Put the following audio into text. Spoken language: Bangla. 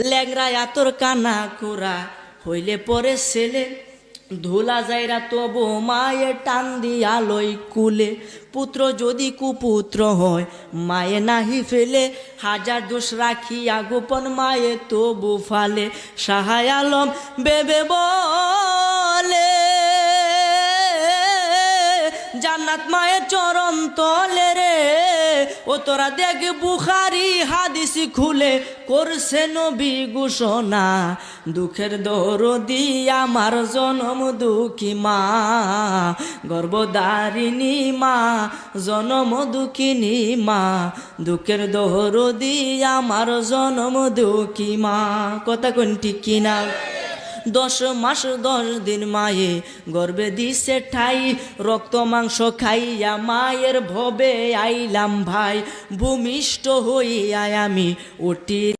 ল্যাংরা আতর কানা কোরা হইলে পরে ছেলে ধুলা যাইরা তবু মায়ে টান দিয়া লই কুলে পুত্র যদি কুপুত্র হয় মায়ে নাহি ফেলে হাজার দোষ রাখিয়া গোপন মায়ে তবু ফালে শাহায় আলম বেবে বলে জান্নাত মায়ের চরণ তলে রে ও তোরা দেখ বুখারি হাদিস খুলে করছে নবী ঘোষণা দুঃখের দরদি আমার জনম দুঃখী মা গর্ভধারিণী মা জনম দুঃখিনী মা দুঃখের দরদি আমার জনম দুঃখী মা কথা কোনটি কিনা 10 মাস 10 দিন মায়ে গর্বে দিছে ঠাই রক্ত মাংস খাইয়া মায়ের ভবে আইলাম ভাই ভূমিষ্ঠ হইয়া আমি উঠি